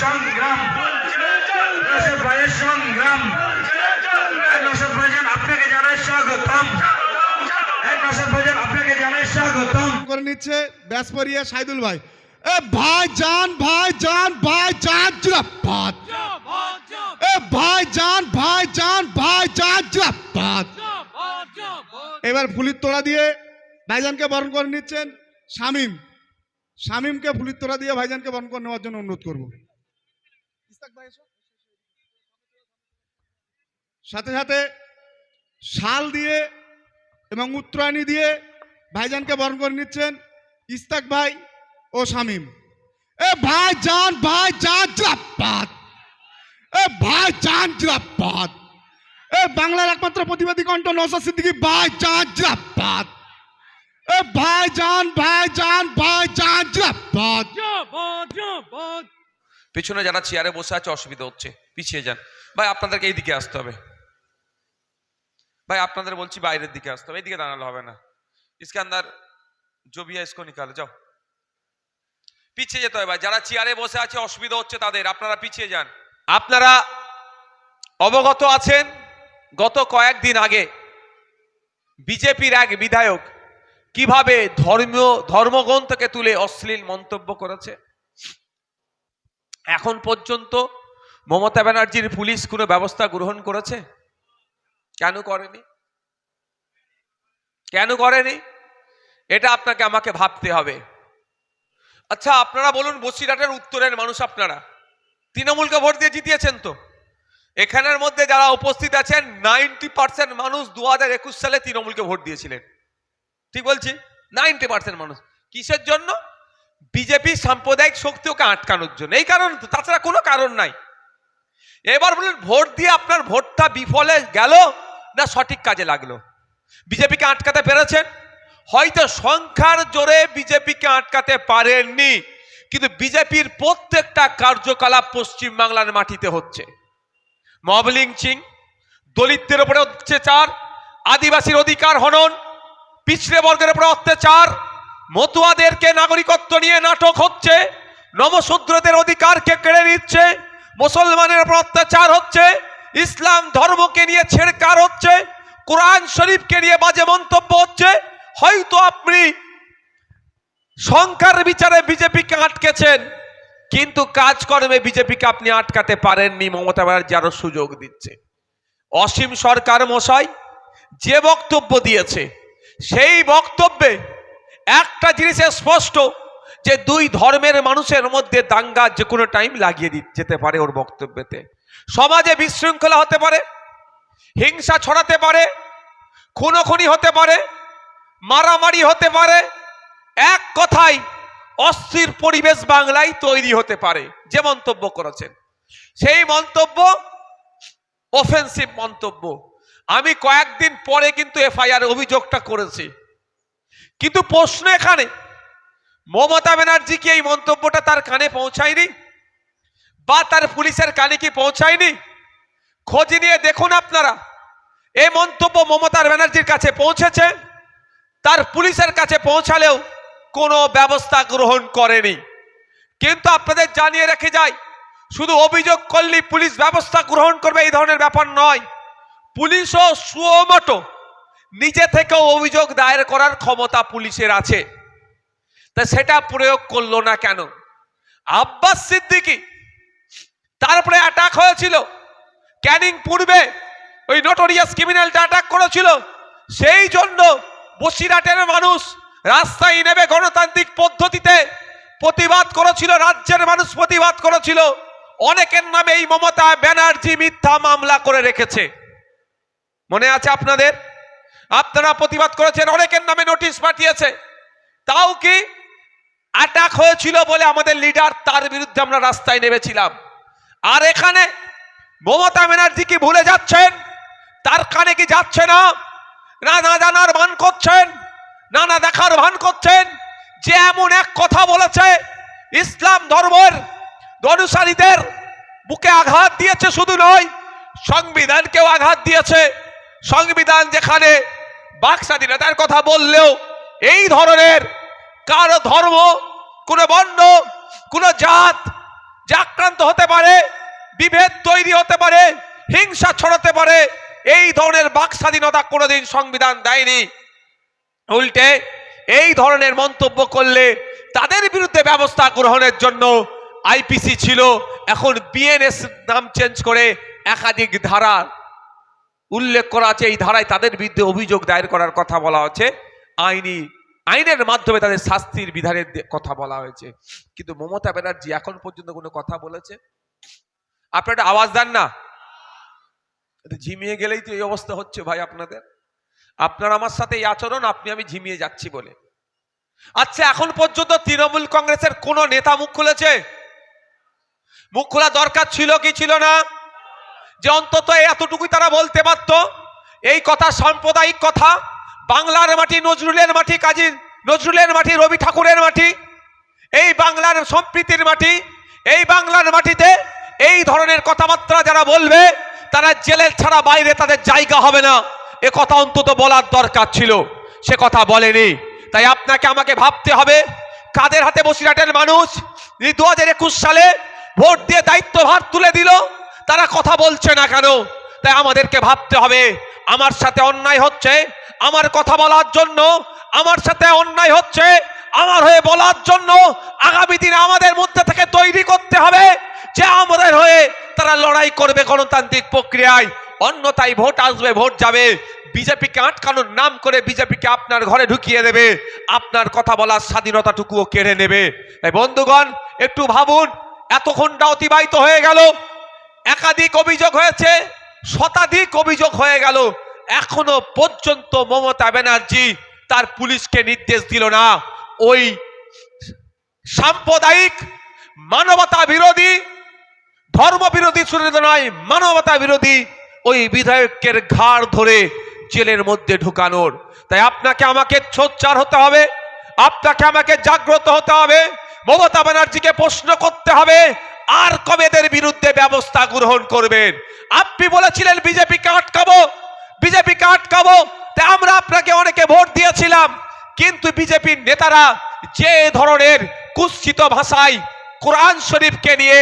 সংগ্রাম, নওশাদ ভাইয়ের সংগ্রাম। নওশাদ ভাইজান আপনাকে জানাই স্বাগতম। নওশাদ ভাইজান আপনাকে জানাই স্বাগতম। করে নিচ্ছে ব্যাসপরিয়া সাইদুল ভাই। এ ভাইজান ভাইজান ভাইজান জিন্দাবাদ। এ ভাইজান ভাইজান ভাইজান জিন্দাবাদ। এবার ফুলির তোড়া দিয়ে ভাইজানকে বরণ করে নিচ্ছেন শামীম। শামীমকে ফুলির তোড়া দিয়ে ভাইজানকে বরণ করে নেওয়ার জন্য অনুরোধ করব। সাথে সাথে শাল দিয়ে এবং উত্তরায়ণী দিয়ে ভাইজানকে বরণ করে নিচ্ছেন ইস্তাক ভাই ও শামীম। এ ভাইজান ভাইজান জিন্দাবাদ। এ ভাইজান জিন্দাবাদ। এ বাংলার একমাত্র প্রতিবাদী কণ্ঠ নওশাদ সিদ্দিকী ভাইজান জিন্দাবাদ। এ ভাইজান ভাইজান ভাইজান জিন্দাবাদ। পিছনে যারা চেয়ারে বসে আছে অসুবিধা হচ্ছে, পিছিয়ে যান ভাই। আপনাদেরকে এইদিকে আসতে হবে ভাই, আপনাদের বলছি বাইরের দিকে আসতে হবে, এইদিকে দাঁড়ালে হবে না। इसके अंदर जो भी है इसको निकालो, जाओ। পিছিয়ে যেতে হবে ভাই, যারা চেয়ারে বসে আছে অসুবিধা হচ্ছে তাদের, আপনারা পিছিয়ে যান। আপনারা অবগত আছেন গত কয়েকদিন আগে বিজেপির এক বিধায়ক কিভাবে ধর্মগ্রন্থকে তুলে অশ্লীল মন্তব্য করেছে। এখন পর্যন্ত মমতা ব্যানার্জির পুলিশ কোনো ব্যবস্থা গ্রহণ করেছে? কেন করেনি? কেন করেনি? এটা আপনাকে আমাকে ভাবতে হবে। আচ্ছা আপনারা বলুন, বসিরহাটের উত্তরের মানুষ, আপনারা তৃণমূলকে ভোট দিয়ে জিতিয়েছেন তো? এখানের মধ্যে যারা উপস্থিত আছেন 90% মানুষ 2021 সালে তৃণমূলকে ভোট দিয়েছিলেন। ঠিক বলছি? 90% মানুষ। কিসের জন্য? বিজেপি সাম্প্রদায়িক শক্তি ওকে আটকানোর জন্য। এই কারণ তো, তাছাড়া কোনো কারণ নাই। এবার বলুন, ভোট দিয়ে আপনার ভোটটা বিফলে গেল না সঠিক কাজে লাগলো? বিজেপিকে আটকাতে পেরেছেন? হয়তো সংখ্যার জোরে বিজেপিকে আটকাতে পারেননি, কিন্তু বিজেপির প্রত্যেকটা কার্যকলাপ পশ্চিমবাংলার মাটিতে হচ্ছে। মব লিঞ্চিং, দলিতদের উপরে অত্যাচার, আদিবাসীর অধিকার হনন, পিছড়ে বর্গের উপরে অত্যাচার, মতুয়াদেরকে নাগরিকত্ব নিয়ে নাটক হচ্ছে, নমশূদ্রদের অধিকারকে কেড়ে নিচ্ছে, মুসলমানের উপর অত্যাচার হচ্ছে, ইসলাম ধর্মকে নিয়ে ছেড়কার হচ্ছে, কোরআন শরীফকে নিয়ে বাজে মন্তব্য হচ্ছে। হয়তো আপনি সংখ্যার বিচারে বিজেপিকে আটকেছেন, কিন্তু কাজকর্মে বিজেপিকে আপনি আটকাতে পারেননি। মমতা ব্যানার্জি আরো সুযোগ দিচ্ছে। অসীম সরকার মশাই যে বক্তব্য দিয়েছে, সেই বক্তব্যে একটা জিনিস স্পষ্ট, যে দুই ধর্মের মানুষের মধ্যে দাঙ্গা যে কোনো টাইম লাগিয়ে যেতে পারে ওর বক্তব্যেতে। সমাজে বিশৃঙ্খলা হতে পারে, হিংসা ছড়াতে পারে, খুনোখুনি হতে পারে, মারামারি হতে পারে, এক কথায় অস্থির পরিবেশ বাংলায় তৈরি হতে পারে। যে মন্তব্য করেছেন সেই মন্তব্য অফেন্সিভ মন্তব্য। আমি কয়েকদিন পরে কিন্তু এফআইআর অভিযোগটা করেছি, কিন্তু প্রশ্ন এখানে, মমতা ব্যানার্জি কি এই মন্তব্যটা তার কানে পৌঁছায়নি বা তার পুলিশের কানে কি পৌঁছায়নি? খোঁজ নিয়ে দেখুন আপনারা। এই মন্তব্য মমতা ব্যানার্জির কাছে পৌঁছেছে, তার পুলিশের কাছে পৌঁছালেও কোনো ব্যবস্থা গ্রহণ করেনি। কিন্তু আপনাদের জানিয়ে রেখে যাই, শুধু অভিযোগ করলেই পুলিশ ব্যবস্থা গ্রহণ করবে এই ধরনের ব্যাপার নয়। পুলিশও সুমোটো নিজে থেকেও অভিযোগ দায়ের করার ক্ষমতা পুলিশের আছে। তা সেটা প্রয়োগ করলো না কেন? আব্বাস সিদ্দিকী, তারপরে অ্যাটাক হয়েছিল ক্যানিং পূর্বে, ওই নোটোরিয়াস ক্রিমিনালটা অ্যাটাক করেছিল। সেই জন্য বসিরহাটের মানুষ রাস্তায় নেমে গণতান্ত্রিক পদ্ধতিতে প্রতিবাদ করেছিল, রাজ্যের মানুষ প্রতিবাদ করেছিল। অনেকের নামে এই মমতা ব্যানার্জি মিথ্যা মামলা করে রেখেছে, মনে আছে আপনাদের? আপনারা প্রতিবাদ করেছেন, অনেকের নামে নোটিশ পাঠিয়েছে। তাও কি অ্যাটাক হয়েছিল বলে আমাদের লিডার, তার বিরুদ্ধে আমরা রাস্তায় নেমেছিলাম। আর এখানে মমতা ব্যানার্জি কি ভুলে যাচ্ছেন? তার কানে কি যাচ্ছে না? না জানার ভান করছেন, না দেখার ভান করছেন যে এমন এক কথা বলেছে ইসলাম ধর্মের অনুসারীদের বুকে আঘাত দিয়েছে, শুধু নয় সংবিধানকেও আঘাত দিয়েছে। সংবিধান যেখানে বাক স্বাধীনতার কথা বললেও এই ধরনের কারো ধর্ম, কোনো বর্ণ, কোনো জাত যে আক্রান্ত হতে পারে, বিভেদ তৈরি হতে পারে, হিংসা ছড়াতে পারে, এই ধরনের বাক স্বাধীনতা কোনোদিন সংবিধান দেয়নি। উল্টে এই ধরনের মন্তব্য করলে তাদের বিরুদ্ধে ব্যবস্থা গ্রহণের জন্য আইপিসি ছিল, এখন বিএনএস নাম চেঞ্জ করে একাধিক ধারা উল্লেখ করা আছে। এই ধারায় তাদের বিরুদ্ধে অভিযোগ দায়ের করার কথা বলা হচ্ছে, আইনের মাধ্যমে তাদের শাস্তির বিধানের কথা বলা হয়েছে। কিন্তু মমতা ব্যানার্জি এখন পর্যন্ত কোনো কথা বলেছে? আপনারা একটা আওয়াজ দেন না। ঝিমিয়ে গেলেই তো এই অবস্থা হচ্ছে ভাই আপনাদের। আপনার আমার সাথে এই আচরণ, আপনি আমি ঝিমিয়ে যাচ্ছি বলে। আচ্ছা, এখন পর্যন্ত তৃণমূল কংগ্রেসের কোন নেতা মুখ খুলেছে? মুখ খোলা দরকার ছিল কি ছিল না? যে অন্তত এতটুকুই তারা বলতে পারত, এই কথা সাম্প্রদায়িক কথা, বাংলার মাটি নজরুলের মাটি, কাজী নজরুলের মাটি, রবি ঠাকুরের মাটি, এই বাংলার সম্প্রীতির মাটি, এই বাংলার মাটিতে এই ধরনের কথাবার্তা যারা বলবে তারা জেলের ছাড়া বাইরে তাদের জায়গা হবে না, এ কথা অন্তত বলার দরকার ছিল। সে কথা বলেনি। তাই আপনাকে আমাকে ভাবতে হবে, কাদের হাতে বসিরহাটের মানুষ 2021 সালে ভোট দিয়ে দায়িত্বভার তুলে দিল, তারা কথা বলছে না কেন? তাই আমাদেরকে ভাবতে হবে, আমার সাথে অন্যায় হচ্ছে, আমার কথা বলার জন্য, আমার সাথে অন্যায় হচ্ছে, আমার হয়ে বলার জন্য আগামী দিনে আমাদের মধ্যে থেকে তৈরি করতে হবে যে আমাদের হয়ে তারা লড়াই করবে গণতান্ত্রিক প্রক্রিয়ায়। অন্যথায় ভোট আসবে, ভোট যাবে, বিজেপিকে আটকানোর নাম করে বিজেপিকে আপনার ঘরে ঢুকিয়ে দেবে, আপনার কথা বলার স্বাধীনতাটুকুও কেড়ে নেবে। তাই বন্ধুগণ, একটু ভাবুন, এত ঘন্টা অতিবাহিত হয়ে গেল, একাধিক অভিযোগ হয়েছে, শতাধিক অভিযোগ হয়ে গেল, এখনো পর্যন্ত মমতা ব্যানার্জি তার পুলিশকে নির্দেশ দিল না ওই সাম্প্রদায়িক, মানবতা বিরোধী, ধর্ম বিরোধী, শুধু নয় মানবতা বিরোধী ওই বিধায়কের ঘাড় ধরে জেলের মধ্যে ঢুকানোর। তাই আপনাকে আমাকে সোচ্চার হতে হবে, আপনাকে আমাকে জাগ্রত হতে হবে, মমতা ব্যানার্জিকে প্রশ্ন করতে হবে, আর কবে এদের বিরুদ্ধে ব্যবস্থা গ্রহণ করবেন? আপনি বলেছিলেন বিজেপিকে আটকাবো, বিজেপিকে আটকাবো, তাই আমরা আপনাকে অনেকে ভোট দিয়েছিলাম। কিন্তু বিজেপির নেতারা যে ধরনের কুৎসিত ভাষায় কোরআন শরীফকে নিয়ে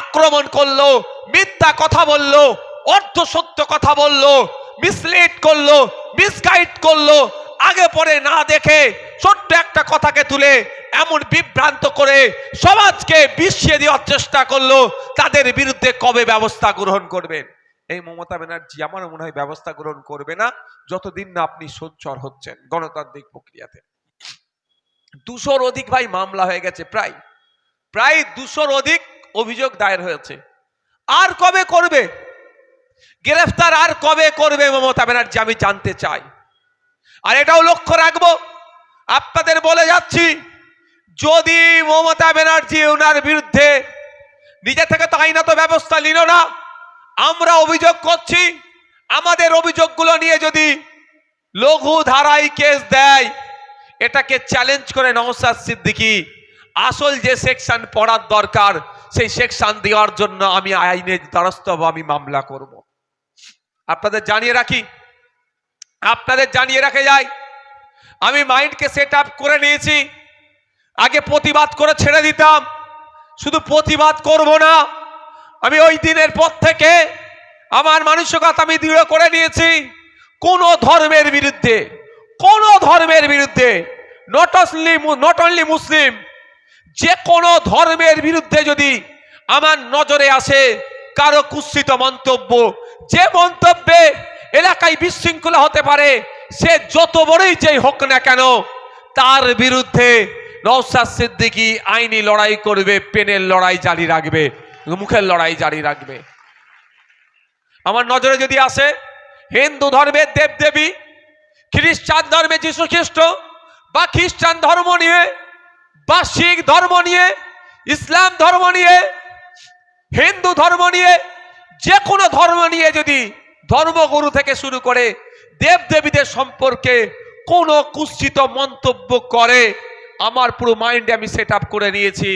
আক্রমণ করলো, মিথ্যা কথা বললো, অর্ধ সত্য কথা বললো, মিসলিড করলো, মিসগাইড করলো, আগে পরে না দেখে ছোট্ট একটা কথাকে তুলে এমন বিভ্রান্ত করে সমাজকে বিছিয়ে দেওয়ার চেষ্টা করলো, তাদের বিরুদ্ধে কবে ব্যবস্থা গ্রহণ করবেন? এই মমতা ব্যানার্জি আমার মনে হয় ব্যবস্থা গ্রহণ করবে না যতদিন না আপনি সোচ্চার হচ্ছেন গণতান্ত্রিক প্রক্রিয়াতে। 200-র অধিক ভাই মামলা হয়ে গেছে, প্রায় 200-র অধিক অভিযোগ দায়ের হয়েছে। আর কবে করবে গ্রেফতার? আর কবে করবে মমতা ব্যানার্জি? আমি জানতে চাই। আর এটাও লক্ষ্য রাখবো, আপনাদের বলে যাচ্ছি, যদি মমতা ব্যানার্জি ওনার বিরুদ্ধে নিজে থেকে তো আইনত ব্যবস্থা নিল না, আমরা অভিযোগ করছি, আমাদের অভিযোগগুলো নিয়ে যদি লঘু ধারায় কেস দেয়, এটাকে চ্যালেঞ্জ করে নওশাদ সিদ্দিকী আসল যে সেকশন পড়ার দরকার সেই সেকশন দেওয়ার জন্য আমি আইনের দ্বারস্থ হব, আমি মামলা করব। আপনাদের জানিয়ে রাখি, আপনাদের জানিয়ে রাখে যাই, আমি মাইন্ডকে সেট আপ করে নিয়েছি। আগে প্রতিবাদ করে ছেড়ে দিতাম, শুধু প্রতিবাদ করব না, আমি ওই দিনের পর থেকে আমার মানসিকতা আমি দৃঢ় করে নিয়েছি, কোন ধর্মের বিরুদ্ধে, কোন ধর্মের বিরুদ্ধে, নট অনলি মুসলিম, যে কোনো ধর্মের বিরুদ্ধে যদি আমার নজরে আসে কারো কুৎসিত মন্তব্য, যে মন্তব্যে এলাকায় বিশৃঙ্খলা হতে পারে, সে যত বড়ই যেই হোক না কেন, তার বিরুদ্ধে নওশাদ সিদ্দিকী আইনি লড়াই করবে, পেনের লড়াই জারি রাখবে, মুখের লড়াই জারি রাখবে। আমার নজরে যদি আসে হিন্দু ধর্মের দেবদেবী, খ্রিস্টান ধর্মে যীশু খ্রিস্ট, বা খ্রিস্টান ধর্ম নিয়ে, বা শিখ ধর্ম নিয়ে, ইসলাম ধর্ম নিয়ে, হিন্দু ধর্ম নিয়ে, যে কোনো ধর্ম নিয়ে যদি ধর্মগুরু থেকে শুরু করে দেবদেবীদের সম্পর্কে কোনো কুৎসিত মন্তব্য করে, আমার পুরো মাইন্ডে আমি সেট আপ করে নিয়েছি,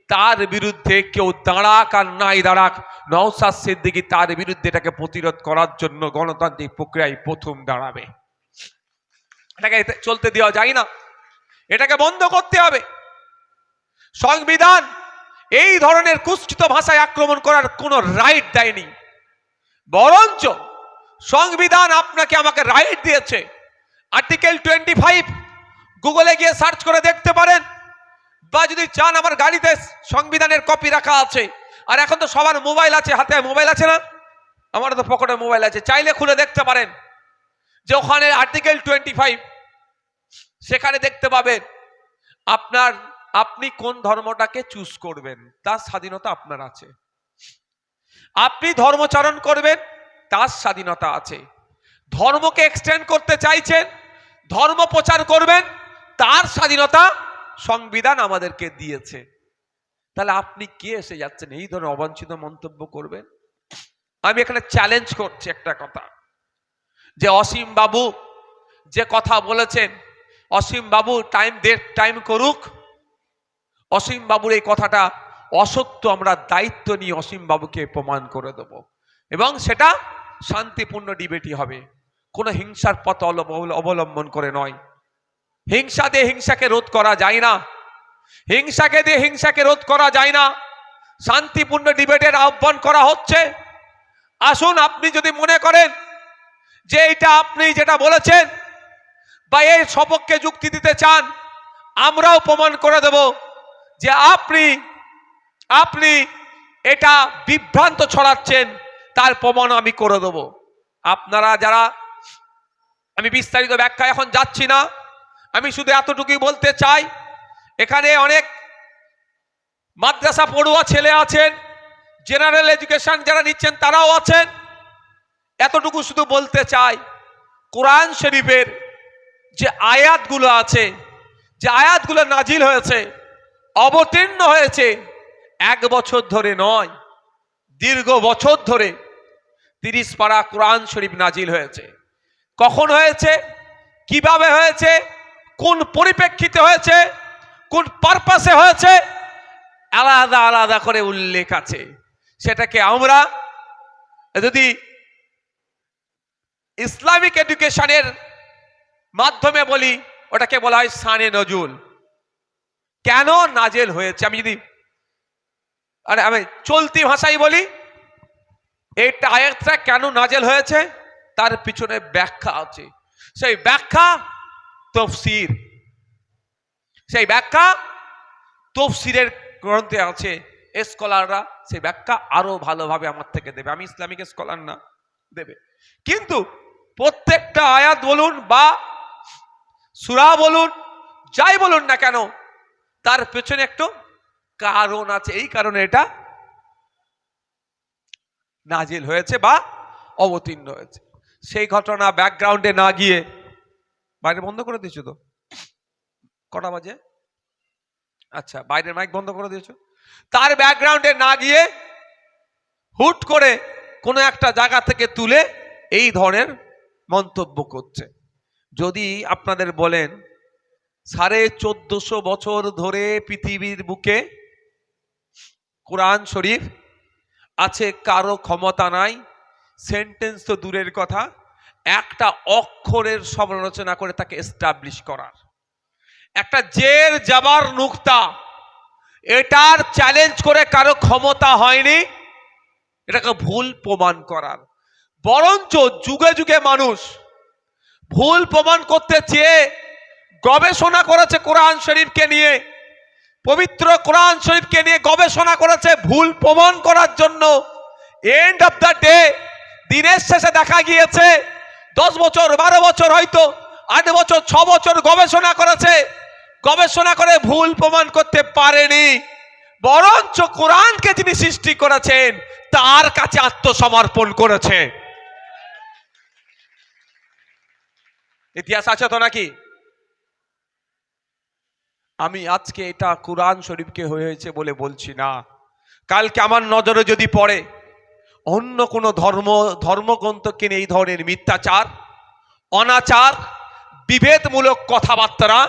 তার বিরুদ্ধে কেউ দাঁড়াক আর নাই দাঁড়াক, নওশাদ সিদ্দিকী তার বিরুদ্ধে এটাকে প্রতিরোধ করার জন্য গণতান্ত্রিক প্রক্রিয়ায় প্রথম দাঁড়াবে। এটাকে চলতে দেওয়া যায় না, এটাকে বন্ধ করতে হবে। সংবিধান এই ধরনের কুৎসিত ভাষায় আক্রমণ করার কোনো রাইট দেয়নি, বরঞ্চ সংবিধান আপনাকে আমাকে রাইট দিয়েছে। আর্টিকেল 25 গুগলে গিয়ে সার্চ করে দেখতে পারেন, বা যদি চান আমার গাড়িতে সংবিধানের কপি রাখা আছে। আর এখন তো সবার মোবাইল আছে, হাতে মোবাইল আছে না? আমার তো পকেটে মোবাইল আছে, চাইলে খুলে দেখতে পারেন যে ওখানে আর্টিকেল 25, সেখানে দেখতে পাবেন আপনি কোন ধর্মটাকে চুজ করবেন তার স্বাধীনতা আপনার আছে। আপনি ধর্মচারণ করবেন তার স্বাধীনতা আছে। ধর্মকে এক্সটেন্ড করতে চাইছেন, ধর্ম প্রচার করবেন, তার স্বাধীনতা সংবিধান আমাদেরকে দিয়েছে। তাহলে আপনি কে এসে যাচ্ছেন এই ধরনের অবাঞ্ছিত মন্তব্য করবেন? আমি এখানে চ্যালেঞ্জ করছি একটা কথা, যে অসীম বাবু যে কথা বলেছেন, অসীম বাবু টাইম করুক। অসীম বাবুর এই কথাটা অসত্য, আমরা দায়িত্ব নিয়ে অসীম বাবুকে প্রমাণ করে দেব, এবং সেটা শান্তিপূর্ণ ডিবেটই হবে, কোনো হিংসার পথ অবলম্বন করে নয়। হিংসা দিয়ে হিংসাকে রোধ করা যায় না, হিংসাকে দিয়ে হিংসাকে রোধ করা যায় না। শান্তিপূর্ণ ডিবেটের আহ্বান করা হচ্ছে। আসুন, আপনি যদি মনে করেন যে এটা আপনি যেটা বলেছেন বা এর সপক্ষে যুক্তি দিতে চান, আমরাও প্রমাণ করে দেব যে আপনি এটা বিভ্রান্ত ছড়াচ্ছেন, তার প্রমাণ আমি করে দেব। আপনারা যারা, আমি বিস্তারিত ব্যাখ্যা এখন যাচ্ছি না, আমি শুধু এতটুকুই বলতে চাই, এখানে অনেক মাদ্রাসা পড়ুয়া ছেলে আছেন, জেনারেল এডুকেশন যারা নিচ্ছেন তারাও আছেন। এতটুকু শুধু বলতে চাই, কোরআন শরীফের যে আয়াতগুলো আছে, যে আয়াতগুলো নাজিল হয়েছে, অবতীর্ণ হয়েছে 1 বছর ধরে নয়, দীর্ঘ বছর ধরে 30 পারা কোরআন শরীফ নাজিল হয়েছে। কখন হয়েছে, কিভাবে হয়েছে, কোন পরিপ্রেক্ষিতে হয়েছে, কোন পারপাসে হয়েছে, আলাদা আলাদা করে উল্লেখ আছে। সেটাকে আমরা যদি ইসলামিক এডুকেশনের মাধ্যমে বলি, ওটাকে বলা হয় শানে নজুল। কেন নাজেল হয়েছে, আমি চলতি ভাষায় বলি, এইটা আয়াতটা কেন নাজেল হয়েছে তার পিছনে ব্যাখ্যা আছে। সেই ব্যাখ্যা তাফসীর, সেই ব্যাখ্যা তাফসীরের গ্রন্থে আছে। স্কলাররা সেই ব্যাখ্যা আরো ভালোভাবে আমার থেকে দেবে, আমি ইসলামিক স্কলার না, দেবে। কিন্তু প্রত্যেকটা আয়াত বলুন বা সূরা বলুন, যাই বলুন না কেন, তার পেছনে একটু কারণ আছে। এই কারণে এটা নাজিল হয়েছে বা অবতীর্ণ হয়েছে। সেই ঘটনা ব্যাকগ্রাউন্ডে না গিয়ে, বাইরে বন্ধ করে দিয়েছো তো? কটা বাজে? আচ্ছা, বাইরের মাইক বন্ধ করে দিয়েছো। তার ব্যাকগ্রাউন্ডে না গিয়ে হুট করে কোনো একটা জায়গা থেকে তুলে এই ধরনের মন্তব্য করছে। যদি আপনাদের বলেন 1450 বছর ধরে পৃথিবীর বুকে কোরআন শরীফ আছে, কারো ক্ষমতা নাই, সেন্টেন্স তো দূরের কথা, একটা অক্ষরের সমালোচনা করে তাকে এস্টাবলিশ করার, একটা জের জাবার নুক্তা, এটার চ্যালেঞ্জ করে কারো ক্ষমতা হয়নি এটাকে ভুল প্রমাণ করার। বরঞ্চ যুগে যুগে মানুষ ভুল প্রমাণ করতে চেয়ে গবেষণা করেছে কোরআন শরীফকে নিয়ে, পবিত্র কোরআন শরীফকে নিয়ে গবেষণা করেছে ভুল প্রমাণ করার জন্য। এন্ড অফ দ্য ডে, দিনের শেষে দেখা গিয়েছে 10 বছর 12 বছর, হয়তো 8 বছর 6 বছর গবেষণা করেছে, গবেষণা করে ভুল প্রমাণ করতে পারেনি। বরঞ্চ কোরআনকে যিনি সৃষ্টি করেছেন তার কাছে আত্মসমর্পণ করেছে। ইতিহাস আছে তো নাকি? আমি আজকে এটা কোরআন শরীফকে হয়েছে বলে বলছি না, কালকে আমার নজরে যদি পড়ে অন্য কোনো ধর্মগ্রন্থকে নিয়ে এই ধরনের মিথ্যাচার, অনাচার, বিভেদমূলক কথাবার্তা,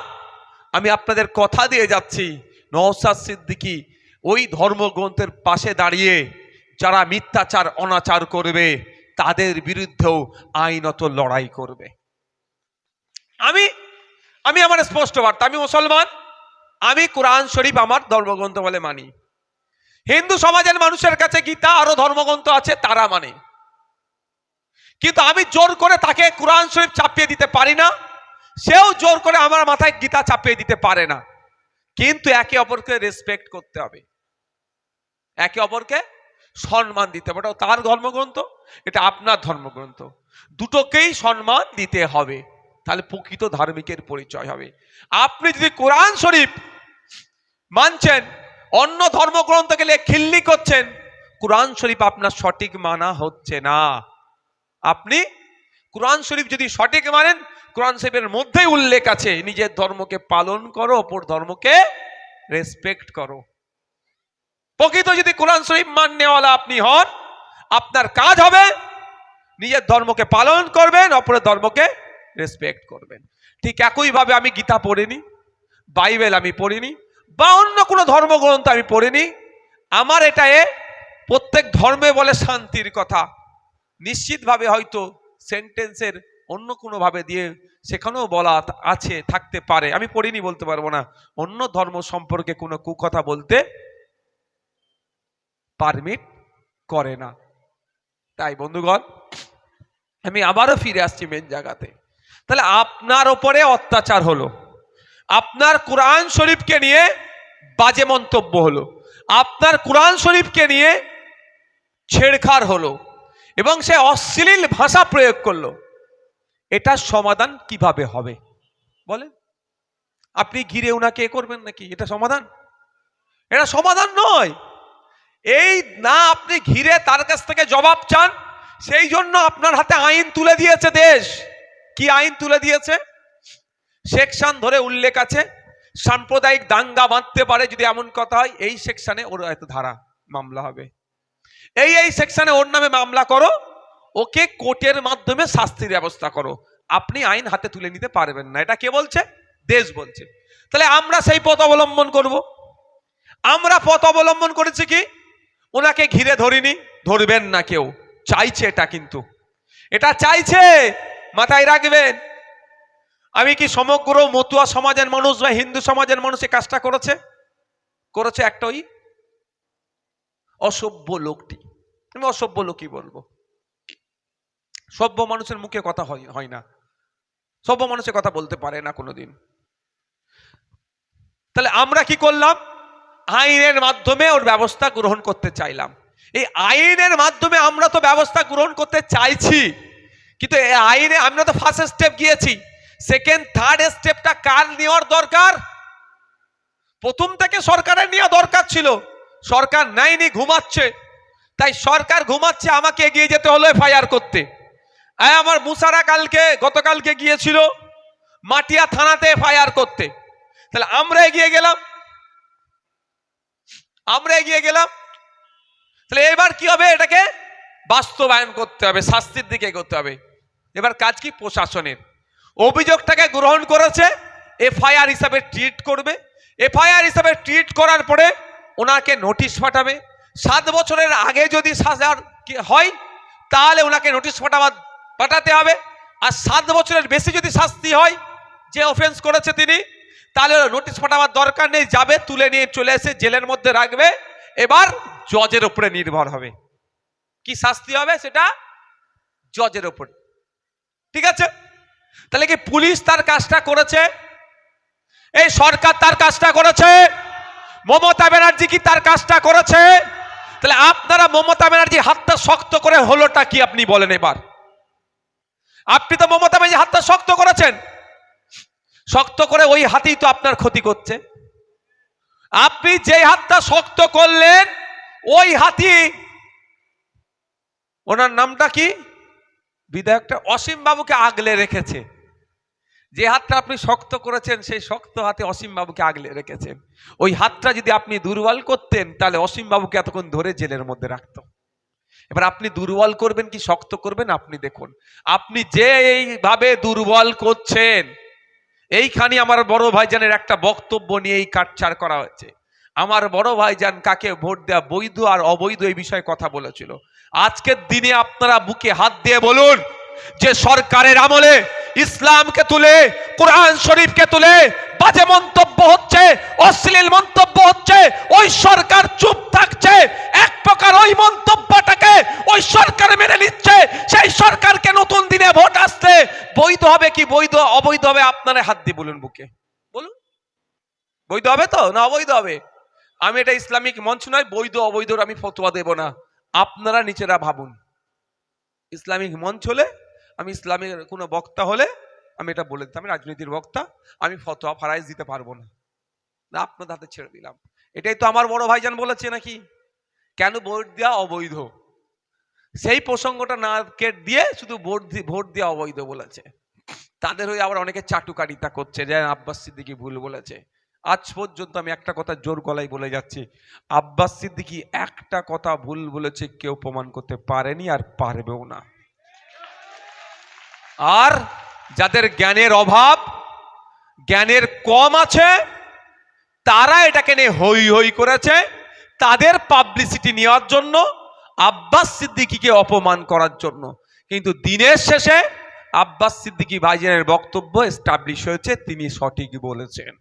আমি আপনাদের কথা দিয়ে যাচ্ছি, নওশাদ সিদ্দিকী ওই ধর্মগ্রন্থের পাশে দাঁড়িয়ে যারা মিথ্যাচার অনাচার করবে তাদের বিরুদ্ধেও আইনত লড়াই করবে। আমি আমার স্পষ্ট বার্তা, আমি মুসলমান, আমি কোরআন শরীফ আমার ধর্মগ্রন্থ বলে মানি। হিন্দু সমাজের মানুষের কাছে গীতা আরো ধর্মগ্রন্থ আছে, তারা মানে। কিন্তু আমি জোর করে তাকে কোরআন শরীফ চাপিয়ে দিতে পারি না, সেও জোর করে আমার মাথায় গীতা চাপিয়ে দিতে পারে না। কিন্তু একে অপরকে রেসপেক্ট করতে হবে, একে অপরকে সম্মান দিতে হবে। ওটা তার ধর্মগ্রন্থ, এটা আপনার ধর্মগ্রন্থ, দুটোকেই সম্মান দিতে হবে, তাহলে প্রকৃত ধার্মিকের পরিচয় হবে। আপনি যদি কোরআন শরীফ মানছেন, অন্য ধর্মগ্রন্থ গেলে খিল্লি করছেন, কোরআন শরীফ আপনার সঠিক মানা হচ্ছে না। আপনি কোরআন শরীফ যদি সঠিক মানেন, কোরআন শরীফের মধ্যেই উল্লেখ আছে নিজের ধর্মকে পালন করো, অপর ধর্মকে রেসপেক্ট করো। প্রকৃত যদি কোরআন শরীফ মাননেওয়ালা আপনি হন, আপনার কাজ হবে নিজের ধর্মকে পালন করবেন, অপরের ধর্মকে রেসপেক্ট করবেন। ঠিক একইভাবে আমি গীতা পড়িনি, বাইবেল আমি পড়িনি, বা অন্য কোনো ধর্মগ্রন্থ আমি পড়িনি, আমার এটায় প্রত্যেক ধর্মে বলে শান্তির কথা, নিশ্চিতভাবে হয়তো সেন্টেন্সের অন্য কোনো ভাবে দিয়ে সেখানেও বলা আছে, থাকতে পারে, আমি পড়িনি বলতে পারবো না। অন্য ধর্ম সম্পর্কে কোনো কুকথা বলতে পারমিট করে না। তাই বন্ধুগণ, আমি আবারও ফিরে আসছি মেন জায়গাতে। তাহলে আপনার ওপরে অত্যাচার হলো, আপনার কোরআন শরীফকে নিয়ে বাজে মন্তব্য হলো, আপনার কোরআন শরীফকে নিয়ে ছেড়খাড় হলো, এবং সে অশ্লীল ভাষা প্রয়োগ করলো। এটার সমাধান কিভাবে হবে বলেন? আপনি ঘিরে ওনাকে এ করবেন নাকি? এটা সমাধান? এটা সমাধান নয়। এই না, আপনি ঘিরে তার কাছ থেকে জবাব চান, সেই জন্য আপনার হাতে আইন তুলে দিয়েছে দেশ। কি আইন তুলে দিয়েছে? সেকশন ধরে উল্লেখ আছে, সাম্প্রদায়িক দাঙ্গা বাঁধতে পারে যদি এমন কথা হয়, এই সেকশনে ওর এত ধারা মামলা হবে, এই সেকশনে ওর নামে মামলা করো, ওকে কোর্টের মাধ্যমে শাস্তির ব্যবস্থা করো। আপনি আইন হাতে তুলে নিতে পারবেন না। এটা কে বলছে? দেশ বলছে। তাহলে আমরা সেই পথ অবলম্বন করব। আমরা পথ অবলম্বন করেছি কি? ওনাকে ঘিরে ধরিনি, ধরবেন না কেউ, চাইছে এটা, কিন্তু এটা চাইছে, মাথায় রাখবেন। আমি কি সমগ্র মতুয়া সমাজের মানুষ বা হিন্দু সমাজের মানুষ এই কাজটা করেছে? করেছে একটা ওই অসভ্য লোকটি। আমি অসভ্য লোকই বলবো, সভ্য মানুষের মুখে কথা হয় না, সভ্য মানুষের কথা বলতে পারে না কোনোদিন। তাহলে আমরা কি করলাম? আইনের মাধ্যমে ওর ব্যবস্থা গ্রহণ করতে চাইলাম। এই আইনের মাধ্যমে আমরা তো ব্যবস্থা গ্রহণ করতে চাইছি, কিন্তু এই আইনে আমরা তো ফার্স্ট স্টেপ গিয়েছি, সেকেন্ড থার্ড স্টেপটা কার নেওয়ার দরকার? প্রথম থেকে সরকারের নেওয়া দরকার ছিল, সরকার নেয়নি, ঘুমাচ্ছে। তাই সরকার ঘুমাচ্ছে, আমাকে এগিয়ে যেতে হলো এফআইআর করতে। আমার মুসারা গতকালকে গিয়েছিল মাটিয়া থানাতে এফআইআর করতে। তাহলে আমরা এগিয়ে গেলাম। তাহলে এবার কি হবে? এটাকে বাস্তবায়ন করতে হবে, শাস্তির দিকে করতে হবে। এবার কাজ কি? প্রশাসনের। অভিযোগটাকে গ্রহণ করেছে, এফআইআর হিসাবে ট্রিট করবে। এফআইআর হিসাবে ট্রিট করার পরে ওনাকে নোটিশ পাঠাবে। 7 বছরের আগে যদি সাজা হয় তাহলে ওনাকে নোটিশ পাঠাতে হবে। আর 7 বছরের বেশি যদি শাস্তি হয়, যে অফেন্স করেছে তিনি, তাহলে নোটিশ পাঠাবার দরকার নেই, যাবে, তুলে নিয়ে চলে এসে জেলের মধ্যে রাখবে। এবার জজের উপরে নির্ভর হবে কি শাস্তি হবে, সেটা জজের উপর। ঠিক আছে? তাহলে কি পুলিশ তার কাজটা করেছে? এই সরকার তার কাজটা করেছে? মমতা ব্যানার্জি কি তার কাজটা করেছে? তাহলে আপনারা মমতা ব্যানার্জি হাতটা শক্ত করে হলোটা কি আপনি বলেন এবার? আপনি তো মমতা ব্যানার্জি হাতটা শক্ত করেছেন, শক্ত করে ওই হাতেই তো আপনার ক্ষতি করছে। আপনি যে হাতটা শক্ত করলেন, ওই হাতি, ওনার নামটা কি, বিধায়কটা অসীম বাবুকে আগলে রেখেছে। যে হাতটা আপনি শক্ত করেছেন, সেই শক্ত হাতে অসীম বাবুকে আগলে রেখেছেন। ওই হাতটা যদি আপনি দুর্বল করতেন, তাহলে অসীম বাবুকে এতক্ষণ ধরে জেলের মধ্যে রাখতো। এবার আপনি দুর্বল করবেন কি শক্ত করবেন, আপনি দেখুন। আপনি যে এইভাবে দুর্বল করছেন, এইখানে আমার বড় ভাইজানের একটা বক্তব্য নিয়ে এই কাটছাড় করা হয়েছে। আমার বড় ভাইজান কাকে ভোট দেওয়া বৈধ আর অবৈধ এই বিষয়ে কথা বলেছিল। আজকের দিনে আপনারা বুকে হাত দিয়ে বলুন যে সরকারের আমলে ইসলামকে তুলে, কোরআন শরীফকে তুলে বাজে মন্তব্য হচ্ছে, অশ্লীল মন্তব্য হচ্ছে, ওই সরকার চুপ থাকছে, আপনারা হাত দিয়ে বলুন বুকে, বলুন বৈধ হবে তো না অবৈধ হবে? আমি এটা ইসলামিক মঞ্চ নয়, বৈধ অবৈধর আমি ফতোয়া দেব না, আপনারা নিচেরা ভাবুন। ইসলামিক মঞ্চ হলে, আমি ইসলামের কোনো বক্তা হলে আমি এটা বলে দিতাম, আমি রাজনীতির বক্তা, আমি ফতোয়া ফারাইজ দিতে পারবো না, আপনার হাতে ছেড়ে দিলাম। এটাই তো আমার বড় ভাইজান বলেছে নাকি, কেন ভোট দেওয়া অবৈধ, সেই প্রসঙ্গটা না দিয়ে শুধু ভোট দেওয়া অবৈধ বলেছে। তাদের হয়ে আবার অনেকে চাটুকারিতা করছে যে আব্বাস সিদ্দিকী ভুল বলেছে। আজ পর্যন্ত আমি একটা কথা জোর গলায় বলে যাচ্ছি, আব্বাস সিদ্দিকী একটা কথা ভুল বলেছে কেউ প্রমাণ করতে পারেনি আর পারবেও না। আর যাদের জ্ঞানের অভাব, জ্ঞানের কম আছে, তারা এটাকে নিয়ে হই হই করেছে, তাদের পাবলিসিটি নেওয়ার জন্য, আব্বাস সিদ্দিকীকে অপমান করার জন্য। কিন্তু দিনের শেষে আব্বাস সিদ্দিকী ভাইজানের বক্তব্য এস্টাবলিশ হয়েছে, তিনি সঠিক বলেছেন।